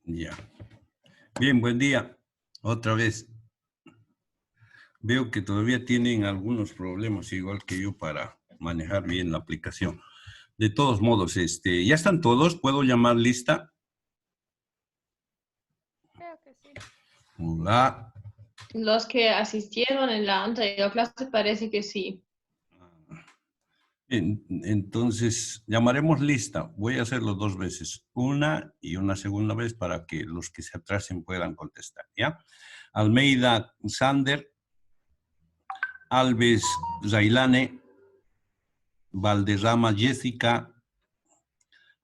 Ya. Bien, buen día. Otra vez. Veo que todavía tienen algunos problemas, igual que yo, para manejar bien la aplicación. De todos modos, ¿ya están todos? ¿Puedo llamar lista? Creo que sí. Hola. Los que asistieron en la anterior clase parece que sí. Entonces, llamaremos lista. Voy a hacerlo 2 veces. Una y una segunda vez para que los que se atrasen puedan contestar, ¿ya? Almeida Sander, Alves Zailane, Valderrama Jessica,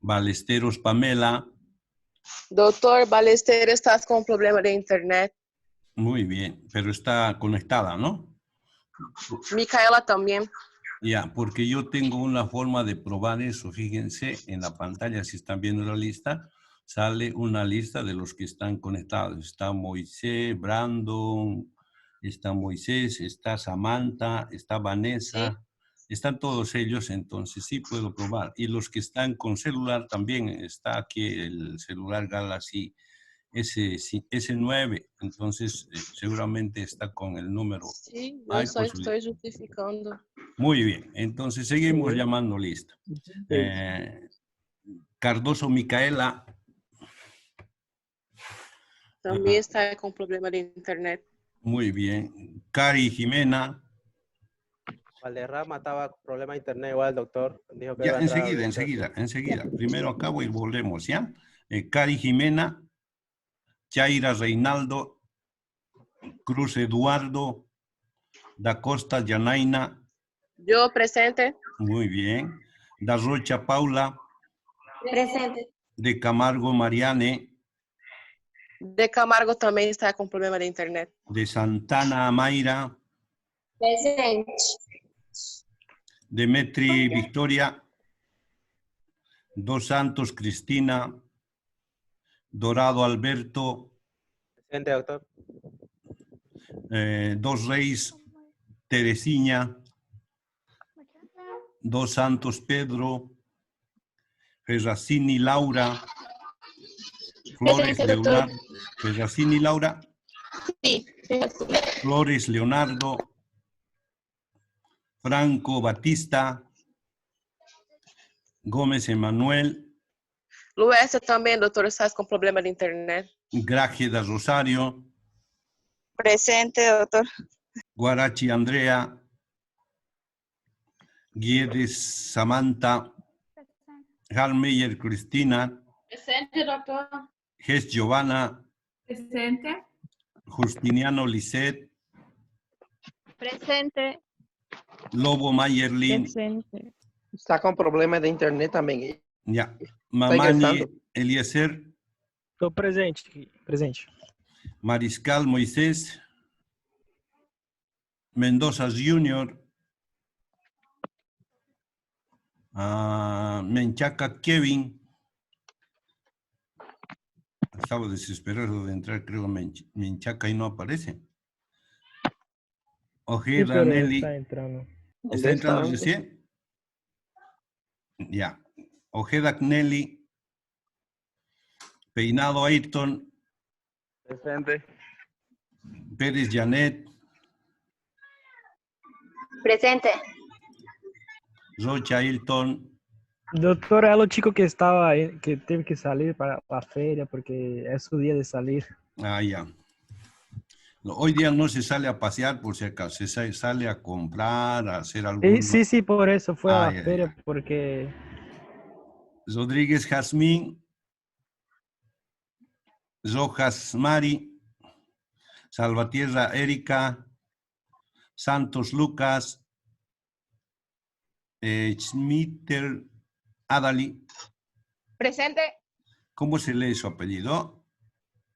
Balesteros Pamela. Doctor Balester, estás con problema de internet. Muy bien, pero está conectada, ¿no? Micaela también. Ya, porque yo tengo una forma de probar eso. Fíjense, en la pantalla, si están viendo la lista, sale una lista de los que están conectados. Está Moisés, Brandon, está Moisés, está Samantha, está Vanessa, Sí. están todos ellos, entonces sí puedo probar. Y los que están con celular también, está aquí el celular Galaxy S9, entonces seguramente está con el número. Sí, yo Hay só posibilidad. estoy justificando. Muy bien, entonces seguimos Sí. llamando lista. Cardoso Micaela. También está con problema de internet. Muy bien. Cari Jimena. Valderrama estaba con problema de internet igual, doctor. Dijo que Ya, iba a entrar. enseguida. Primero acabo y volvemos, ¿ya? Cari Jimena, Chaira Reinaldo, Cruz Eduardo, Da Costa Yanaina. Yo presente. Muy bien. Da Rocha Paula. Presente. De Camargo Mariane. De Camargo también está con problema de internet. De Santana Mayra. Presente. Demetri Victoria. Dos Santos Cristina. Dorado Alberto. Presente, doctor. Dos Reis Teresina. Dos Santos Pedro. Ferracini Laura. Flores Presente, doctor. Leonardo. Ferracini Laura. Sí. Flores Leonardo. Franco Batista. Gómez Emanuel. Luis también, doctor, estás con problema de internet. Grájeda Rosario. Presente, doctor. Guarachi Andrea. Guedes Samantha. Halmeyer Cristina. Presente, doctor. Ges Giovanna. Presente. Justiniano Lisset. Presente. Lobo Mayerlin. Presente. Está con problemas de internet también. Ya. Está Mamani ingresando. Eliezer. Estou presente. Presente. Mariscal Moisés. Mendoza Junior. Menchaca Kevin. Estaba desesperado de entrar, creo, Menchaca y no aparece. Ojeda pero Nelly. está entrando. ¿Está entrando Está. recién? Ya. Ojeda Nelly. Peinado Ayrton. Presente. Pérez Janet. Presente. Rocha Ayrton. Doctor, é o chico que estava que teve que salir para a feira porque é su dia de salir. Ah, ya. No, hoy día no se sale a pasear por si acaso, se sale a comprar, a hacer algún... Sí, por eso fue a la ya, feira ya. porque Rodríguez Jazmín. Rojas Mari. Salvatierra Erika. Santos Lucas. Schmitter Adali. Presente. ¿Cómo se lee su apellido?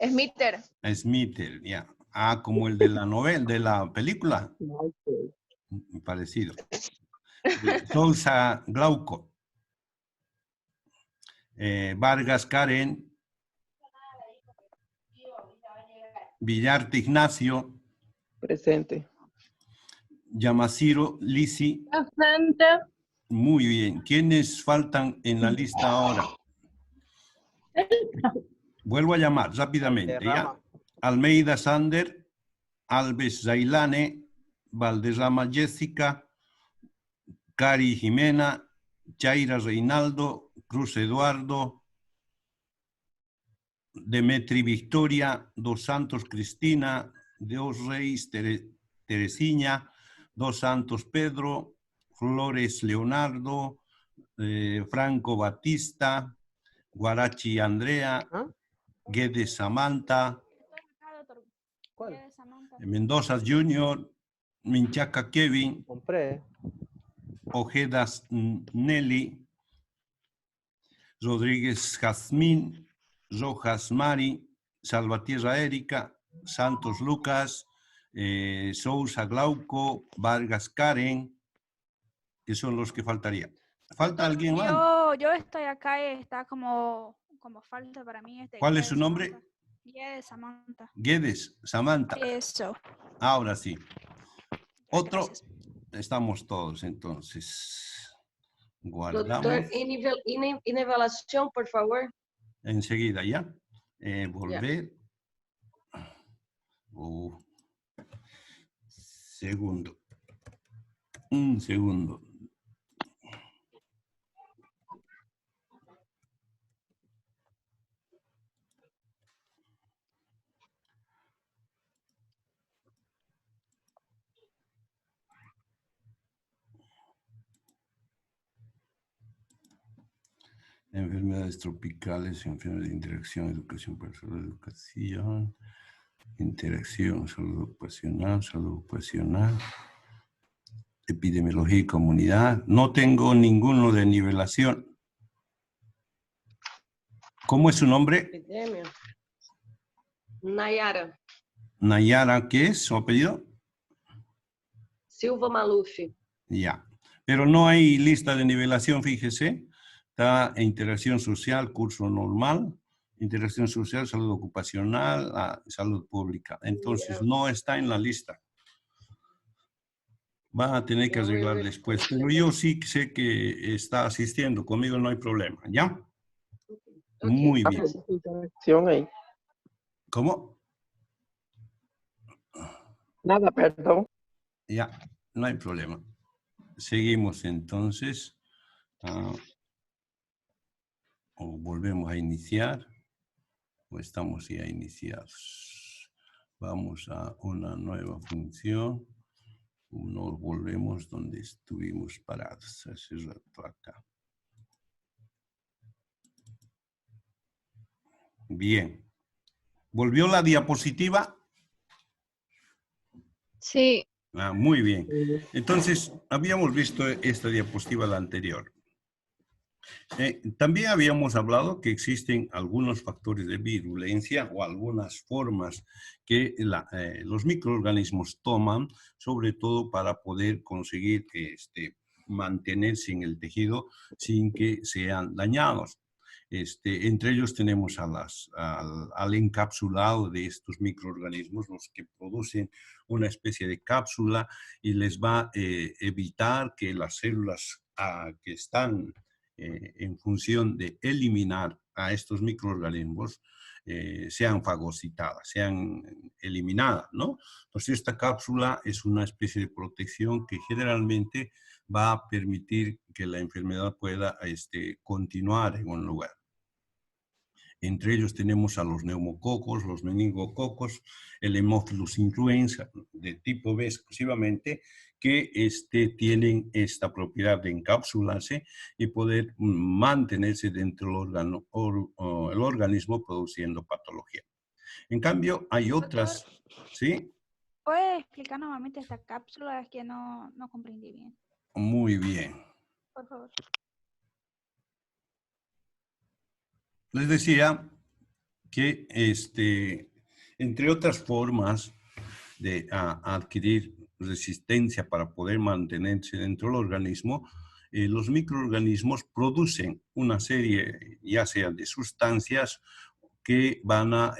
Smitter. Schmitter, ya. Ah, como el de la novela, de la película. Parecido. Sousa Glauco. Vargas Karen. Villarte Ignacio. Presente. Yamaciro Lisi. Presente. Muy bien. ¿Quiénes faltan en la lista ahora? Vuelvo a llamar rápidamente, ¿ya? Valderrama. Almeida Sander, Alves Zailane, Valderrama Jessica, Cari Jimena, Chaira Reinaldo, Cruz Eduardo, Demetri Victoria, Dos Santos Cristina, Dios Reis Teresina, Dos Santos Pedro, Flores Leonardo, Franco Batista, Guarachi Andrea, ¿Ah? Guedes Samantha, ¿Cuál? Mendoza Junior, Minchaca Kevin, Compré. Ojedas Nelly, Rodríguez Jazmín, Rojas Mari, Salvatierra Erika, Santos Lucas, Sousa Glauco, Vargas Karen, que son los que faltaría. ¿Falta alguien más? Yo estoy acá y está como falta para mí. ¿Cuál es su nombre? Guedes Samantha. Guedes, Samantha. Eso. Ahora sí. Otro, Gracias. estamos todos entonces. Doutor, Guardamos. e nivelação, por favor. Enseguida, ¿ya? Volver. Segundo. Un segundo. Enfermedades tropicales, enfermedades de interacción, educación personal, educación, interacción, salud ocupacional, epidemiología y comunidad. No tengo ninguno de nivelación. ¿Cómo es su nombre? Epidemia. Nayara Nayara, ¿qué es su apellido? Silva Maluf. Ya. Pero no hay lista de nivelación, fíjese. Está interacción social, curso normal, interacción social, salud ocupacional, salud pública. Entonces, no está en la lista. Va a tener que arreglar después. Pero yo sí sé que está asistiendo. Conmigo no hay problema. ¿Ya? Muy bien. Interacción ahí. ¿Cómo? Nada, perdón. Ya, no hay problema. Seguimos entonces. O volvemos a iniciar. O estamos ya iniciados. Vamos a una nueva función. Nos volvemos donde estuvimos parados hace rato acá. Bien. ¿Volvió la diapositiva? Sí. Muy bien. Entonces, habíamos visto esta diapositiva la anterior. También habíamos hablado que existen algunos factores de virulencia o algunas formas que los microorganismos toman, sobre todo para poder conseguir mantenerse en el tejido sin que sean dañados. Entre ellos tenemos al encapsulado de estos microorganismos, los que producen una especie de cápsula y les va a evitar que las células que están en función de eliminar a estos microorganismos sean fagocitadas, sean eliminadas, ¿no? Entonces esta cápsula es una especie de protección que generalmente va a permitir que la enfermedad pueda continuar en un lugar. Entre ellos tenemos a los neumococos, los meningococos, el Haemophilus influenza de tipo B exclusivamente, que tienen esta propiedad de encapsularse y poder mantenerse dentro del el organismo produciendo patología. En cambio, hay otras, ¿sí? ¿Puede explicar nuevamente esta cápsula? Es que no comprendí bien. Muy bien. Por favor. Les decía que entre otras formas de adquirir resistencia para poder mantenerse dentro del organismo, los microorganismos producen una serie, ya sea de sustancias que van a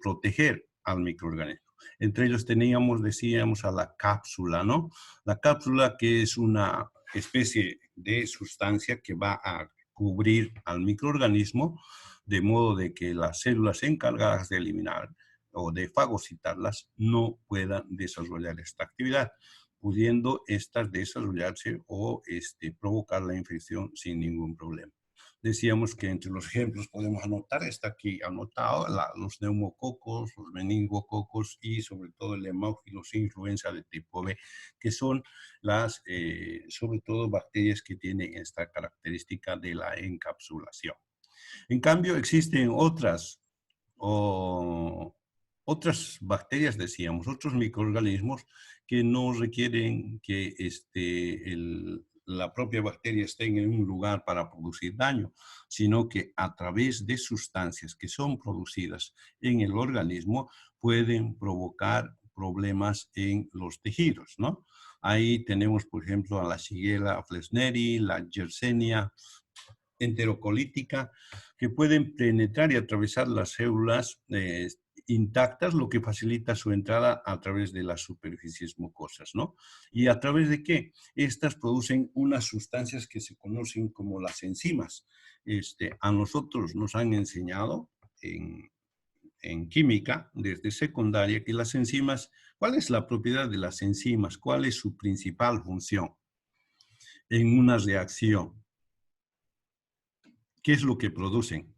proteger al microorganismo. Entre ellos decíamos a la cápsula, ¿no? La cápsula, que es una especie de sustancia que va a cubrir al microorganismo de modo de que las células encargadas de eliminar o de fagocitarlas no puedan desarrollar esta actividad, pudiendo estas desarrollarse o provocar la infección sin ningún problema. Decíamos que entre los ejemplos podemos anotar, está aquí anotado, los neumococos, los meningococos y sobre todo el Haemophilus influenza de tipo B, que son las, sobre todo, bacterias que tienen esta característica de la encapsulación. En cambio, existen otras bacterias, decíamos, otros microorganismos que no requieren que la propia bacteria esté en un lugar para producir daño, sino que a través de sustancias que son producidas en el organismo pueden provocar problemas en los tejidos, ¿no? Ahí tenemos, por ejemplo, a la Shigella flexneri, la Yersinia enterocolítica, que pueden penetrar y atravesar las células intactas, lo que facilita su entrada a través de las superficies mucosas, ¿no? ¿Y a través de qué? Estas producen unas sustancias que se conocen como las enzimas. A nosotros nos han enseñado en química, desde secundaria, que las enzimas, ¿cuál es la propiedad de las enzimas? ¿Cuál es su principal función en una reacción? ¿Qué es lo que producen?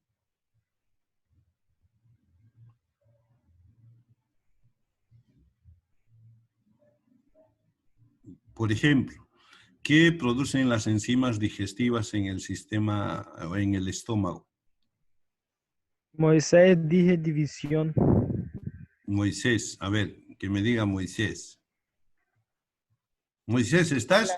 Por ejemplo, ¿qué producen las enzimas digestivas en el sistema o en el estómago? Moisés dije división. Moisés, a ver, que me diga Moisés. Moisés, ¿estás?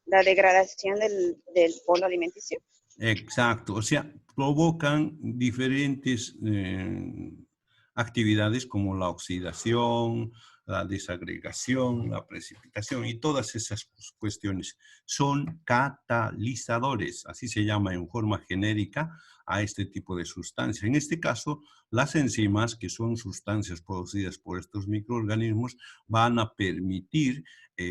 La degradación del polo alimenticio. Exacto, o sea, provocan diferentes actividades como la oxidación, la desagregación, la precipitación y todas esas cuestiones son catalizadores, así se llama en forma genérica a este tipo de sustancias. En este caso, las enzimas, que son sustancias producidas por estos microorganismos, van a permitir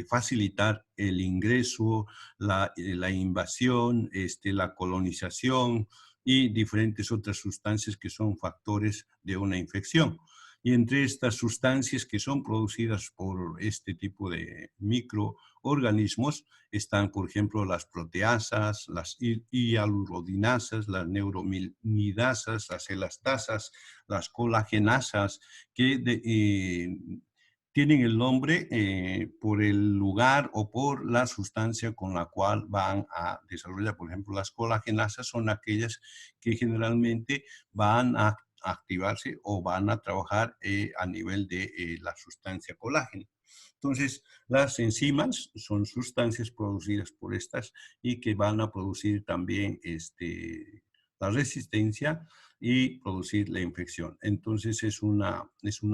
facilitar el ingreso, la invasión, la colonización y diferentes otras sustancias que son factores de una infección. Y entre estas sustancias que son producidas por este tipo de microorganismos están, por ejemplo, las proteasas, las hialuronidasas, las neuraminidasas, las elastasas, las colagenasas, que tienen el nombre por el lugar o por la sustancia con la cual van a desarrollar. Por ejemplo, las colagenasas son aquellas que generalmente van a activarse o van a trabajar a nivel de la sustancia colágeno. Entonces, las enzimas son sustancias producidas por estas y que van a producir también la resistencia y producir la infección. Entonces, es una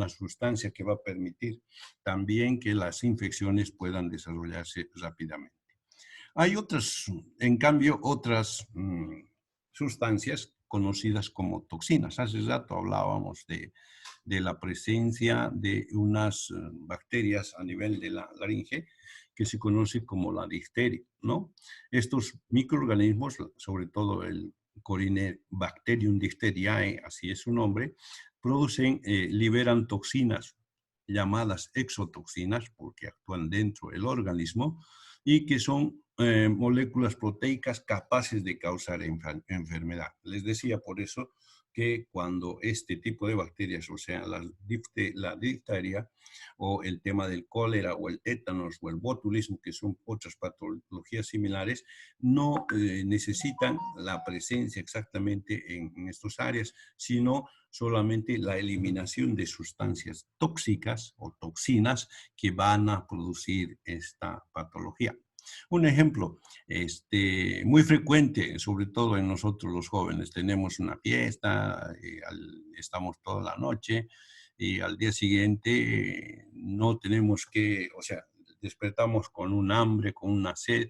sustancia que va a permitir también que las infecciones puedan desarrollarse rápidamente. Hay otras, en cambio, otras sustancias conocidas como toxinas. Hace rato hablábamos de la presencia de unas bacterias a nivel de la laringe que se conoce como la difteria, ¿no? Estos microorganismos, sobre todo el Corynebacterium diphtheriae, así es su nombre, liberan toxinas llamadas exotoxinas porque actúan dentro del organismo y que son moléculas proteicas capaces de causar enfermedad. Les decía por eso que cuando este tipo de bacterias, o sea, la difteria o el tema del cólera o el tétanos o el botulismo, que son otras patologías similares, no necesitan la presencia exactamente en estas áreas, sino solamente la eliminación de sustancias tóxicas o toxinas que van a producir esta patología. Un ejemplo muy frecuente, sobre todo en nosotros los jóvenes, tenemos una fiesta, estamos toda la noche y al día siguiente no tenemos que, o sea, despertamos con un hambre, con una sed,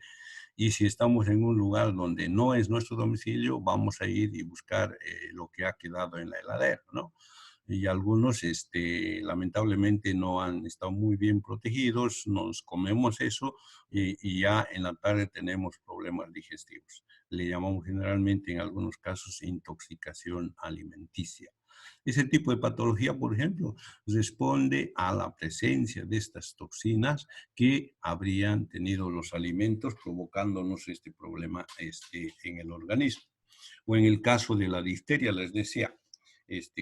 y si estamos en un lugar donde no es nuestro domicilio, vamos a ir y buscar lo que ha quedado en la heladera, ¿no? y algunos lamentablemente no han estado muy bien protegidos, nos comemos eso y ya en la tarde tenemos problemas digestivos. Le llamamos generalmente en algunos casos intoxicación alimenticia. Ese tipo de patología, por ejemplo, responde a la presencia de estas toxinas que habrían tenido los alimentos provocándonos este problema en el organismo. O en el caso de la difteria, les decía,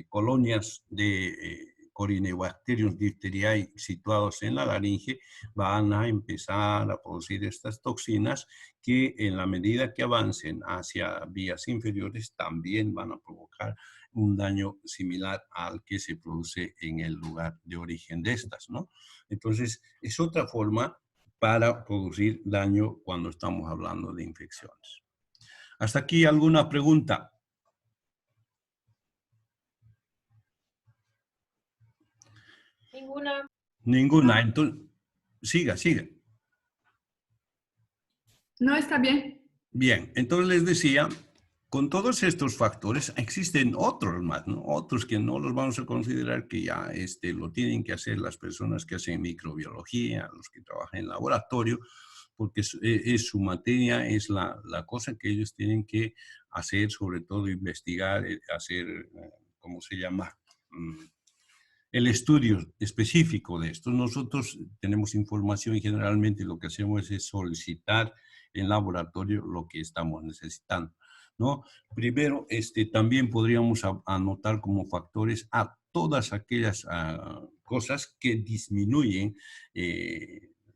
colonias de Corynebacterium diphtheriae situados en la laringe van a empezar a producir estas toxinas que en la medida que avancen hacia vías inferiores también van a provocar un daño similar al que se produce en el lugar de origen de estas, ¿no? Entonces, es otra forma para producir daño cuando estamos hablando de infecciones. ¿Hasta aquí alguna pregunta? Ninguna. Ninguna. Entonces, siga. No, está bien. Bien, entonces les decía, con todos estos factores existen otros más, ¿no? Otros que no los vamos a considerar que ya lo tienen que hacer las personas que hacen microbiología, los que trabajan en laboratorio, porque es su materia, es la cosa que ellos tienen que hacer, sobre todo investigar, hacer, ¿cómo se llama? El estudio específico de esto. Nosotros tenemos información y generalmente lo que hacemos es solicitar en laboratorio lo que estamos necesitando, ¿no? Primero, también podríamos anotar como factores a todas aquellas cosas que disminuyen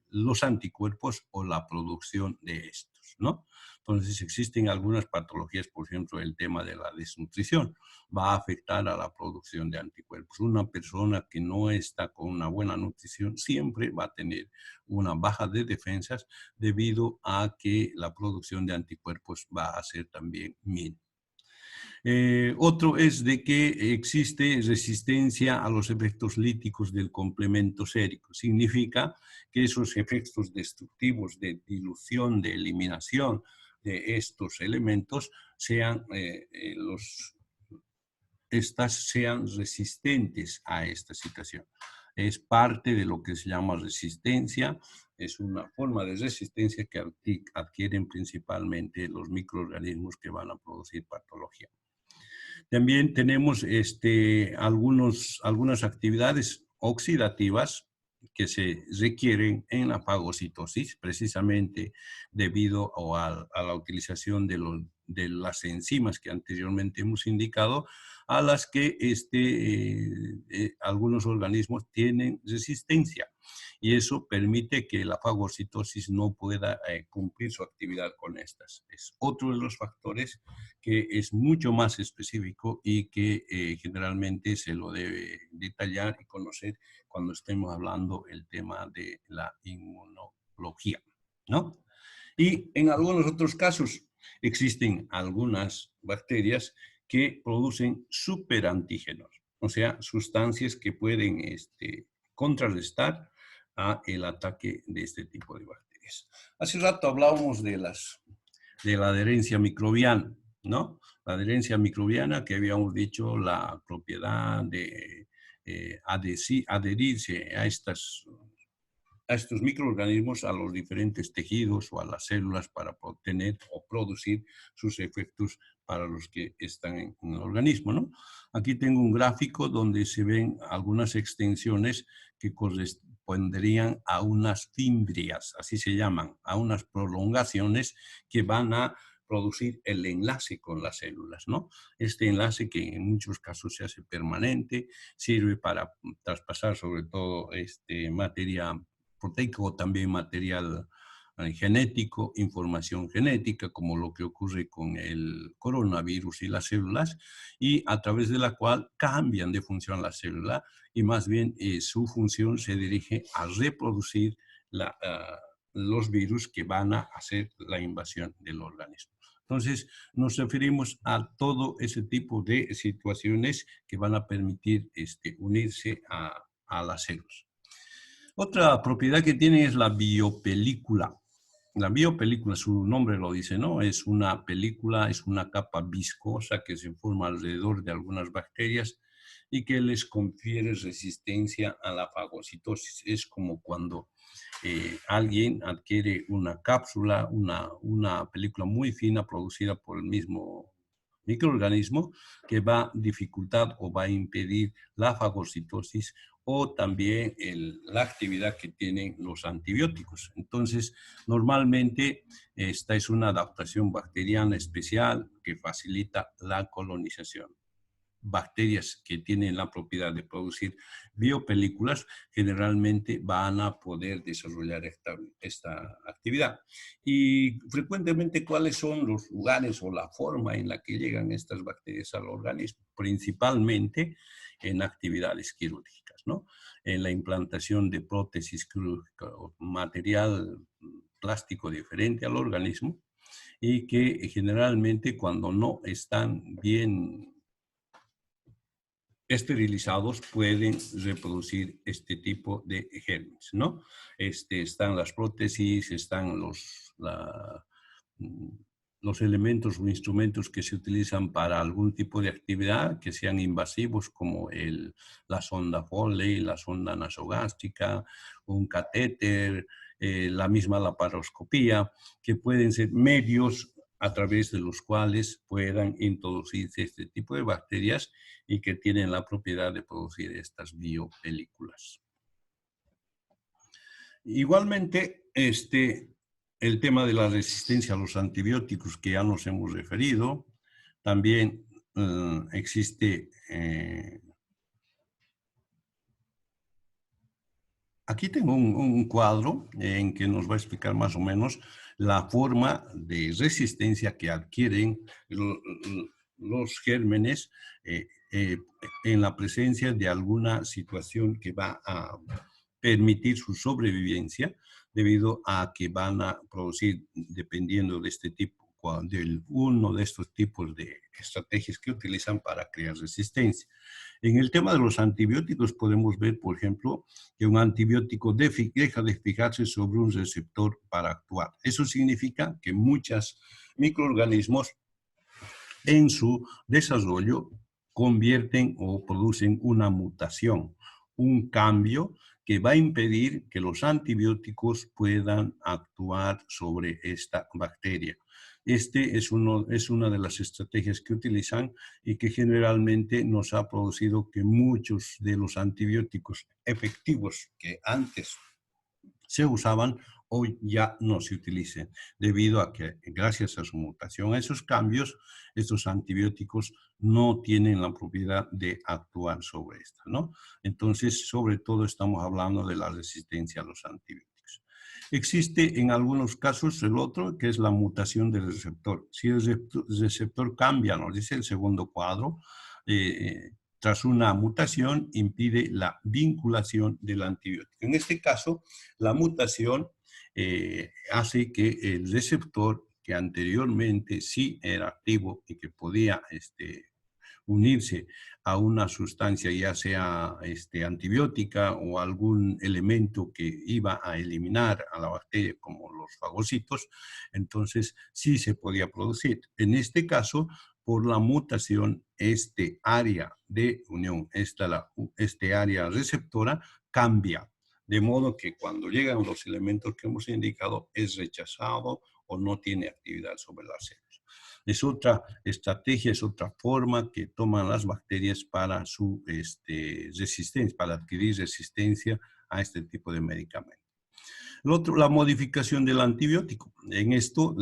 los anticuerpos o la producción de estos, ¿no? Entonces existen algunas patologías, por ejemplo, el tema de la desnutrición va a afectar a la producción de anticuerpos. Una persona que no está con una buena nutrición siempre va a tener una baja de defensas debido a que la producción de anticuerpos va a ser también mínima. Otro es de que existe resistencia a los efectos líticos del complemento sérico. Significa que esos efectos destructivos de dilución, de eliminación de estos elementos sean sean resistentes a esta situación. Es parte de lo que se llama resistencia, es una forma de resistencia que adquieren principalmente los microorganismos que van a producir patología. También tenemos algunas actividades oxidativas que se requieren en la fagocitosis, precisamente debido a la utilización de las enzimas que anteriormente hemos indicado, a las que algunos organismos tienen resistencia. Y eso permite que la fagocitosis no pueda cumplir su actividad con estas. Es otro de los factores que es mucho más específico y que generalmente se lo debe detallar y conocer cuando estemos hablando el tema de la inmunología, ¿no? Y en algunos otros casos existen algunas bacterias que producen superantígenos, o sea, sustancias que pueden contrarrestar el ataque de este tipo de bacterias. Hace rato hablábamos de la adherencia microbiana, ¿no? La adherencia microbiana, que habíamos dicho la propiedad de adherirse a estos microorganismos, a los diferentes tejidos o a las células para obtener o producir sus efectos para los que están en el organismo, ¿no? Aquí tengo un gráfico donde se ven algunas extensiones que corresponderían a unas fimbrias, así se llaman, a unas prolongaciones que van a producir el enlace con las células, ¿no? Este enlace que en muchos casos se hace permanente, sirve para traspasar sobre todo materia proteico o también material genético, información genética, como lo que ocurre con el coronavirus y las células, y a través de la cual cambian de función la célula y más bien su función se dirige a reproducir los virus que van a hacer la invasión del organismo. Entonces, nos referimos a todo ese tipo de situaciones que van a permitir unirse a las células. Otra propiedad que tiene es la biopelícula. La biopelícula, su nombre lo dice, ¿no? Es una película, es una capa viscosa que se forma alrededor de algunas bacterias y que les confiere resistencia a la fagocitosis. Es como cuando alguien adquiere una cápsula, una película muy fina producida por el mismo microorganismo que va a dificultar o va a impedir la fagocitosis o también la actividad que tienen los antibióticos. Entonces, normalmente esta es una adaptación bacteriana especial que facilita la colonización. Bacterias que tienen la propiedad de producir biopelículas generalmente van a poder desarrollar esta actividad. Y frecuentemente, ¿cuáles son los lugares o la forma en la que llegan estas bacterias al organismo? Principalmente en actividades quirúrgicas, ¿no? En la implantación de prótesis quirúrgica o material plástico diferente al organismo y que generalmente cuando no están bien esterilizados pueden reproducir este tipo de gérmenes, ¿no? Están las prótesis, están los elementos o instrumentos que se utilizan para algún tipo de actividad que sean invasivos como la sonda Foley, la sonda nasogástrica, un catéter, la misma laparoscopía, que pueden ser medios a través de los cuales puedan introducirse este tipo de bacterias y que tienen la propiedad de producir estas biopelículas. Igualmente, el tema de la resistencia a los antibióticos que ya nos hemos referido, también existe... Aquí tengo un cuadro en que nos va a explicar más o menos la forma de resistencia que adquieren los gérmenes en la presencia de alguna situación que va a permitir su sobrevivencia debido a que van a producir, dependiendo de este tipo, de uno de estos tipos de estrategias que utilizan para crear resistencia. En el tema de los antibióticos podemos ver, por ejemplo, que un antibiótico deja de fijarse sobre un receptor para actuar. Eso significa que muchos microorganismos en su desarrollo convierten o producen una mutación, un cambio que va a impedir que los antibióticos puedan actuar sobre esta bacteria. Es una de las estrategias que utilizan y que generalmente nos ha producido que muchos de los antibióticos efectivos que antes se usaban, hoy ya no se utilicen, debido a que gracias a su mutación, a esos cambios, estos antibióticos no tienen la propiedad de actuar sobre esta, ¿no? Entonces, sobre todo estamos hablando de la resistencia a los antibióticos. Existe en algunos casos el otro, que es la mutación del receptor. Si el receptor cambia, nos dice el segundo cuadro, tras una mutación impide la vinculación del antibiótico. En este caso, la mutación hace que el receptor, que anteriormente sí era activo y que podía unirse a una sustancia, ya sea antibiótica o algún elemento que iba a eliminar a la bacteria, como los fagocitos, entonces sí se podía producir. En este caso, por la mutación, este área de unión, este área receptora cambia, de modo que cuando llegan los elementos que hemos indicado es rechazado o no tiene actividad sobre las células. Es otra estrategia, es otra forma que toman las bacterias para su resistencia, para adquirir resistencia a este tipo de medicamentos. El otro, la modificación del antibiótico. En esto,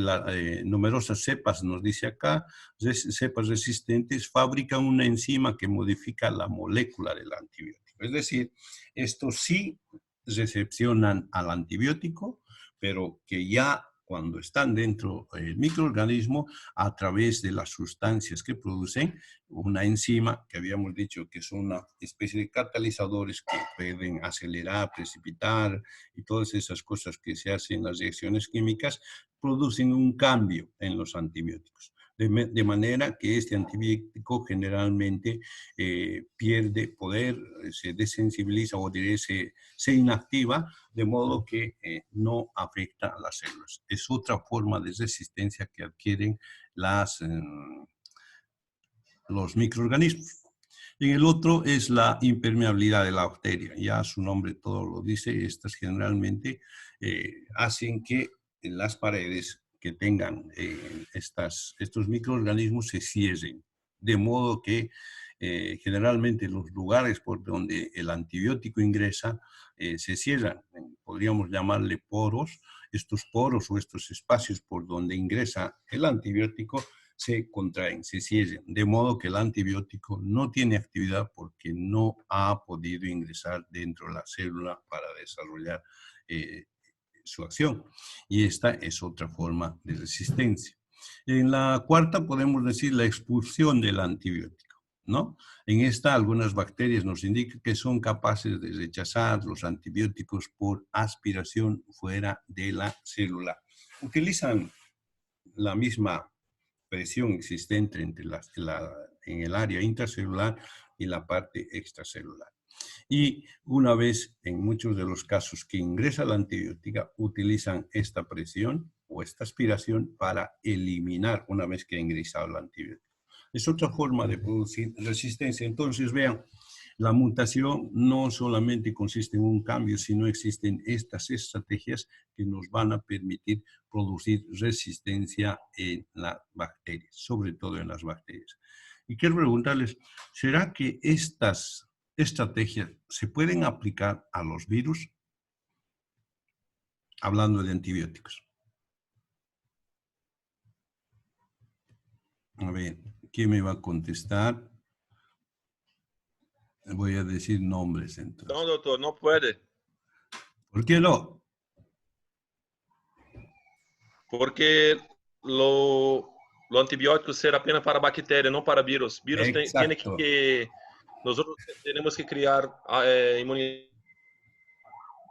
numerosas cepas, nos dice acá, cepas resistentes fabrican una enzima que modifica la molécula del antibiótico. Es decir, estos sí recepcionan al antibiótico, pero que ya cuando están dentro del microorganismo, a través de las sustancias que producen, una enzima que habíamos dicho que son una especie de catalizadores que pueden acelerar, precipitar y todas esas cosas que se hacen en las reacciones químicas, producen un cambio en los antibióticos. De manera que este antibiótico generalmente pierde poder, se desensibiliza o se inactiva, de modo que no afecta a las células. Es otra forma de resistencia que adquieren los microorganismos. En el otro es la impermeabilidad de la bacteria. Ya su nombre todo lo dice. Estas generalmente hacen que en las paredes que tengan estos microorganismos se cierren. De modo que generalmente los lugares por donde el antibiótico ingresa se cierran. Podríamos llamarle poros. Estos poros o estos espacios por donde ingresa el antibiótico se contraen, se cierran, de modo que el antibiótico no tiene actividad porque no ha podido ingresar dentro de la célula para desarrollar su acción. Y esta es otra forma de resistencia. En la cuarta podemos decir la expulsión del antibiótico, ¿no? En esta algunas bacterias nos indican que son capaces de rechazar los antibióticos por aspiración fuera de la célula. Utilizan la misma presión existente entre en el área intracelular y la parte extracelular. Y una vez, en muchos de los casos que ingresa la antibiótica, utilizan esta presión o esta aspiración para eliminar una vez que ha ingresado el antibiótico. Es otra forma de producir resistencia. Entonces, vean, la mutación no solamente consiste en un cambio, sino existen estas estrategias que nos van a permitir producir resistencia en las bacterias, sobre todo en las bacterias. Y quiero preguntarles, ¿será que estas estrategias se pueden aplicar a los virus? Hablando de antibióticos. A ver, ¿quién me va a contestar? Voy a decir nombres entonces. No, doctor, no puede. ¿Por qué no? Porque lo antibiótico será apenas para bacterias, no para virus. Virus tiene que... Nosotros tenemos que crear inmunidad.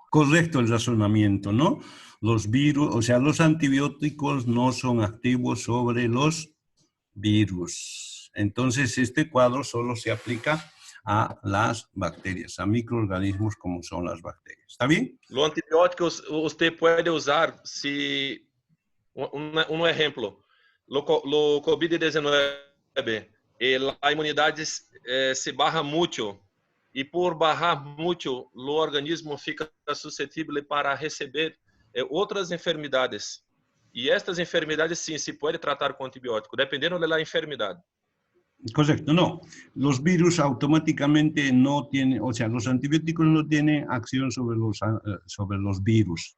Correcto el razonamiento, ¿no? Los virus, o sea, los antibióticos no son activos sobre los virus. Entonces, este cuadro solo se aplica a las bacterias, a microorganismos como son las bacterias. ¿Está bien? Los antibióticos usted puede usar si, un ejemplo, lo COVID-19, la inmunidad se baja mucho y por bajar mucho, el organismo fica susceptible para recibir otras enfermedades. Y estas enfermedades sí se puede tratar con antibiótico, dependiendo de la enfermedad. Correcto, no. Los virus automáticamente no tienen, o sea, los antibióticos no tienen acción sobre los virus.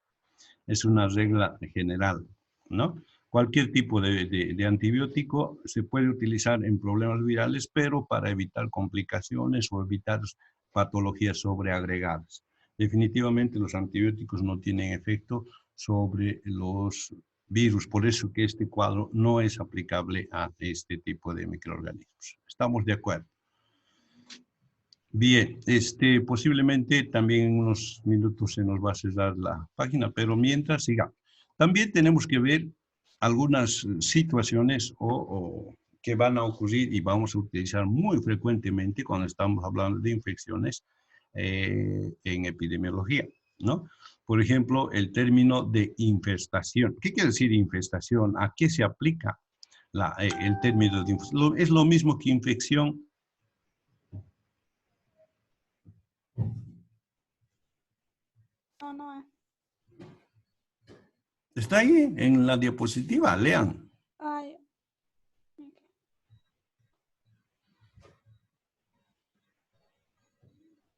Es una regla general, ¿no? Cualquier tipo de antibiótico se puede utilizar en problemas virales, pero para evitar complicaciones o evitar patologías sobreagregadas. Definitivamente los antibióticos no tienen efecto sobre los virus, por eso que este cuadro no es aplicable a este tipo de microorganismos. ¿Estamos de acuerdo? Bien, posiblemente también en unos minutos se nos va a cerrar la página, pero mientras sigamos. También tenemos que ver algunas situaciones que van a ocurrir y vamos a utilizar muy frecuentemente cuando estamos hablando de infecciones en epidemiología, ¿no? Por ejemplo, el término de infestación. ¿Qué quiere decir infestación? ¿A qué se aplica el término de infestación? ¿Es lo mismo que infección? No, no es. Está ahí en la diapositiva, lean. Ay.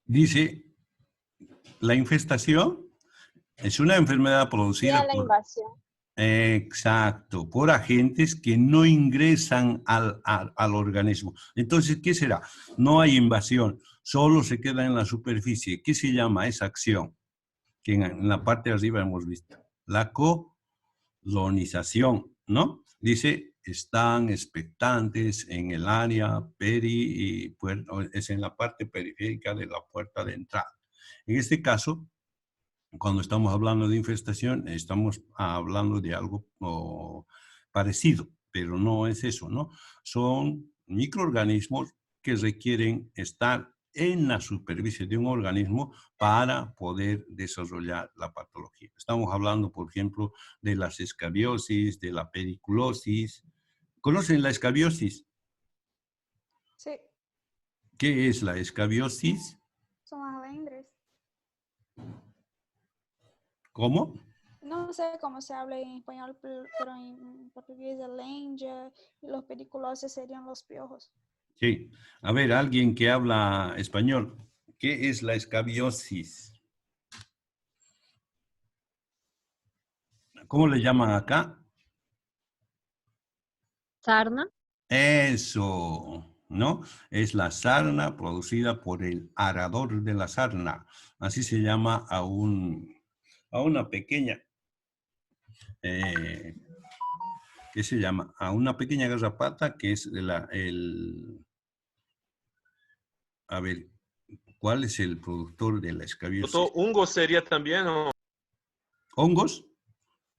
Dice, la infestación es una enfermedad producida la por... invasión. Exacto, por agentes que no ingresan al organismo. Entonces, ¿qué será? No hay invasión, solo se queda en la superficie. ¿Qué se llama esa acción? Que en la parte de arriba hemos visto. La colonización, ¿no? Dice, están expectantes en el área es en la parte periférica de la puerta de entrada. En este caso, cuando estamos hablando de infestación, estamos hablando de algo parecido, pero no es eso, ¿no? Son microorganismos que requieren estar en la superficie de un organismo para poder desarrollar la patología. Estamos hablando, por ejemplo, de las escabiosis, de la periculosis. ¿Conocen la escabiosis? Sí. ¿Qué es la escabiosis? Son las alendres. ¿Cómo? No sé cómo se habla en español, pero en portugués es lenja y los pediculosos serían los piojos. Sí. A ver, alguien que habla español. ¿Qué es la escabiosis? ¿Cómo le llaman acá? Sarna. Eso, ¿no? Es la sarna producida por el arador de la sarna. Así se llama a una pequeña, ¿qué se llama? A una pequeña garrapata que es a ver, ¿cuál es el productor de la escabiosis? Doctor, hongo sería también, ¿o? ¿Hongos?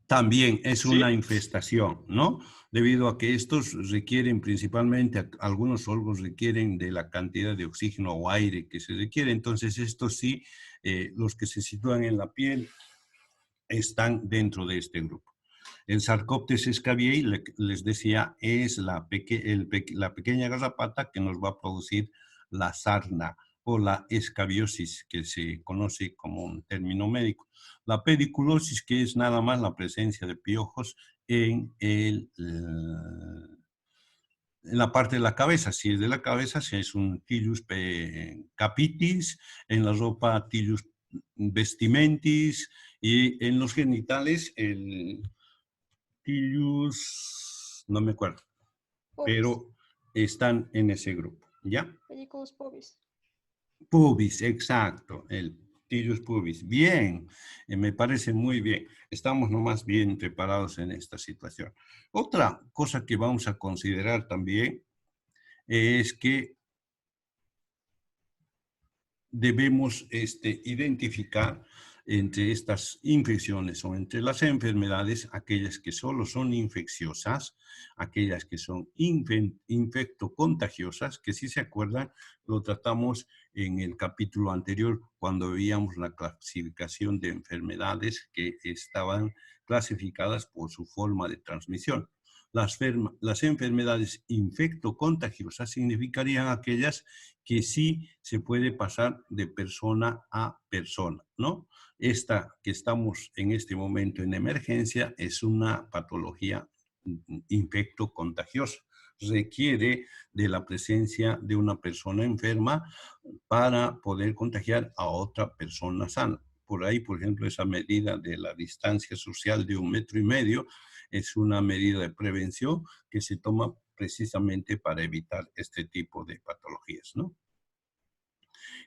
También es Sí. una infestación, ¿no? Debido a que estos requieren principalmente, algunos hongos requieren de la cantidad de oxígeno o aire que se requiere. Entonces, estos sí, los que se sitúan en la piel, están dentro de este grupo. El Sarcoptes scabiei, les decía, es la pequeña garrapata que nos va a producir la sarna o la escabiosis, que se conoce como un término médico. La pediculosis, que es nada más la presencia de piojos en la parte de la cabeza. Si es de la cabeza, si es un Tillus capitis, en la ropa Tillus vestimentis, y en los genitales el Tillus, no me acuerdo, pero están en ese grupo, ¿ya? Pedículos pubis. Pubis, exacto, el Tillus pubis. Bien, me parece muy bien. Estamos nomás bien preparados en esta situación. Otra cosa que vamos a considerar también es que debemos identificar entre estas infecciones o entre las enfermedades aquellas que solo son infecciosas, aquellas que son infectocontagiosas, que si se acuerdan lo tratamos en el capítulo anterior cuando veíamos la clasificación de enfermedades que estaban clasificadas por su forma de transmisión. Las enfermedades infectocontagiosas significarían aquellas que sí se puede pasar de persona a persona, ¿no? Esta que estamos en este momento en emergencia es una patología infectocontagiosa. Requiere de la presencia de una persona enferma para poder contagiar a otra persona sana. Por ahí, por ejemplo, esa medida de la distancia social de 1,5 metros es una medida de prevención que se toma precisamente para evitar este tipo de patologías, ¿no?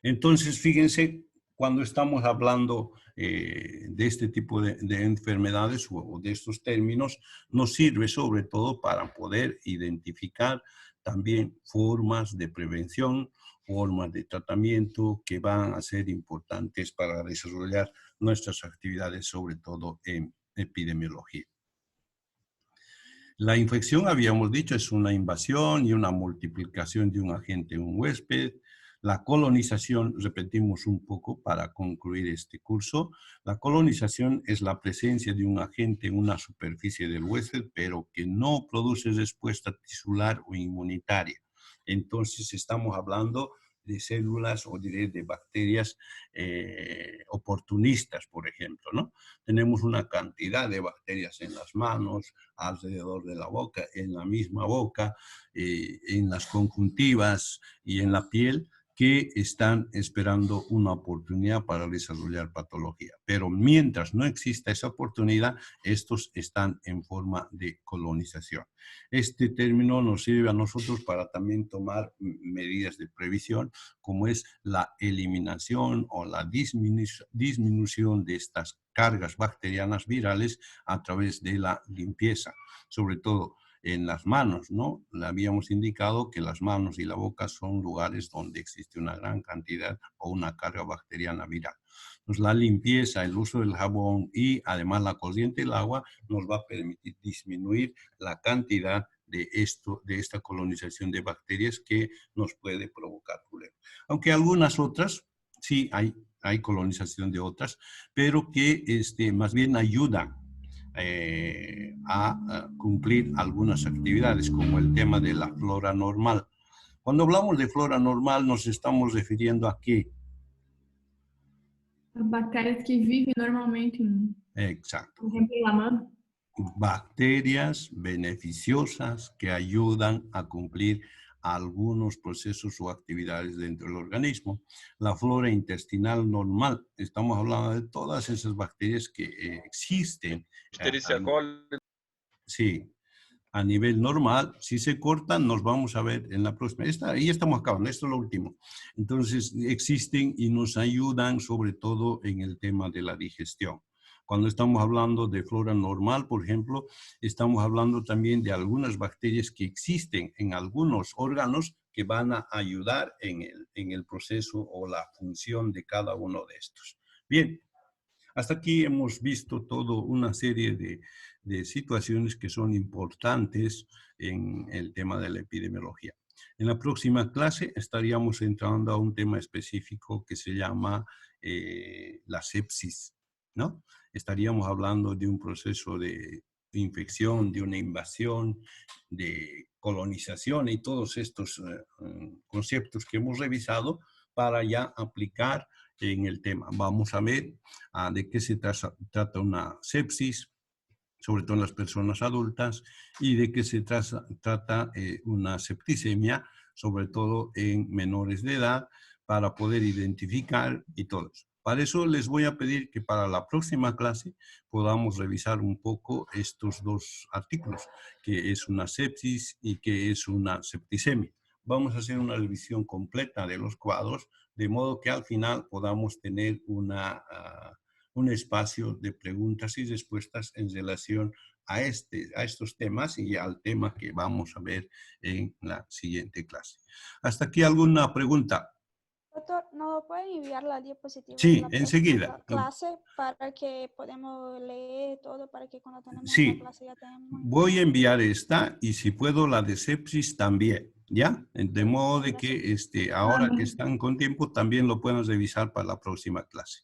Entonces, fíjense, cuando estamos hablando de este tipo de enfermedades o de estos términos, nos sirve sobre todo para poder identificar también formas de prevención, formas de tratamiento que van a ser importantes para desarrollar nuestras actividades, sobre todo en epidemiología. La infección, habíamos dicho, es una invasión y una multiplicación de un agente en un huésped. La colonización, repetimos un poco para concluir este curso, la colonización es la presencia de un agente en una superficie del huésped, pero que no produce respuesta tisular o inmunitaria. Entonces estamos hablando de células o de bacterias oportunistas, por ejemplo, ¿no? Tenemos una cantidad de bacterias en las manos, alrededor de la boca, en la misma boca, en las conjuntivas y en la piel, que están esperando una oportunidad para desarrollar patología. Pero mientras no exista esa oportunidad, estos están en forma de colonización. Este término nos sirve a nosotros para también tomar medidas de previsión, como es la eliminación o la disminución de estas cargas bacterianas virales a través de la limpieza, sobre todo en las manos, ¿no? Le habíamos indicado que las manos y la boca son lugares donde existe una gran cantidad o una carga bacteriana viral. Entonces, la limpieza, el uso del jabón y además la corriente del agua nos va a permitir disminuir la cantidad de esta colonización de bacterias que nos puede provocar problemas. Aunque algunas otras, sí hay colonización de otras, pero que más bien ayudan a cumplir algunas actividades, como el tema de la flora normal. Cuando hablamos de flora normal, nos estamos refiriendo a qué. As bactérias que vivem normalmente, Exacto. por exemplo, la mano. Bacterias beneficiosas que ayudan a cumplir algunos procesos o actividades dentro del organismo. La flora intestinal normal, estamos hablando de todas esas bacterias que existen. Escherichia coli. Sí, a nivel normal. Si se cortan, nos vamos a ver en la próxima. Ahí estamos acabando, esto es lo último. Entonces, existen y nos ayudan sobre todo en el tema de la digestión. Cuando estamos hablando de flora normal, por ejemplo, estamos hablando también de algunas bacterias que existen en algunos órganos que van a ayudar en el proceso o la función de cada uno de estos. Bien, hasta aquí hemos visto toda una serie de situaciones que son importantes en el tema de la epidemiología. En la próxima clase estaríamos entrando a un tema específico que se llama la sepsis, ¿no? Estaríamos hablando de un proceso de infección, de una invasión, de colonización y todos estos conceptos que hemos revisado para ya aplicar en el tema. Vamos a ver de qué se trata una sepsis, sobre todo en las personas adultas, y de qué se trata una septicemia, sobre todo en menores de edad, para poder identificar y todo eso. Para eso les voy a pedir que para la próxima clase podamos revisar un poco estos dos artículos, que es una sepsis y que es una septicemia. Vamos a hacer una revisión completa de los cuadros, de modo que al final podamos tener un espacio de preguntas y respuestas en relación a estos temas y al tema que vamos a ver en la siguiente clase. ¿Hasta aquí alguna pregunta? Doctor, ¿no pueden enviar la diapositiva Sí, de la enseguida. próxima clase para que podamos leer todo, para que cuando tenemos Sí, la clase ya tenemos? voy a enviar esta y si puedo la de sepsis también, ¿ya? De modo de que ahora que están con tiempo también lo puedan revisar para la próxima clase.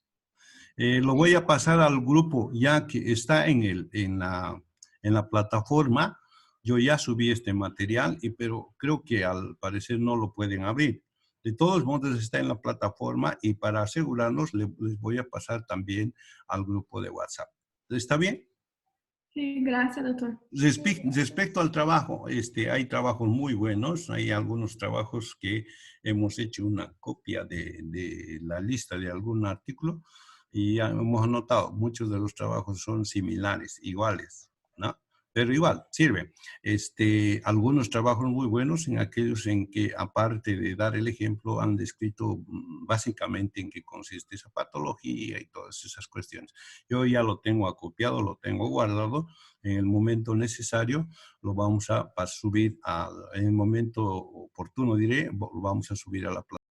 Lo voy a pasar al grupo ya que está en la plataforma. Yo ya subí este material, pero creo que al parecer no lo pueden abrir. De todos modos está en la plataforma y para asegurarnos les voy a pasar también al grupo de WhatsApp. ¿Está bien? Sí, gracias, doctor. Respecto al trabajo, hay trabajos muy buenos, hay algunos trabajos que hemos hecho una copia de la lista de algún artículo y ya hemos anotado, muchos de los trabajos son similares, iguales, ¿no? Pero igual, sirve. Algunos trabajos muy buenos en aquellos en que, aparte de dar el ejemplo, han descrito básicamente en qué consiste esa patología y todas esas cuestiones. Yo ya lo tengo acopiado, lo tengo guardado. En el momento necesario lo vamos a subir, en el momento oportuno diré, lo vamos a subir a la plataforma.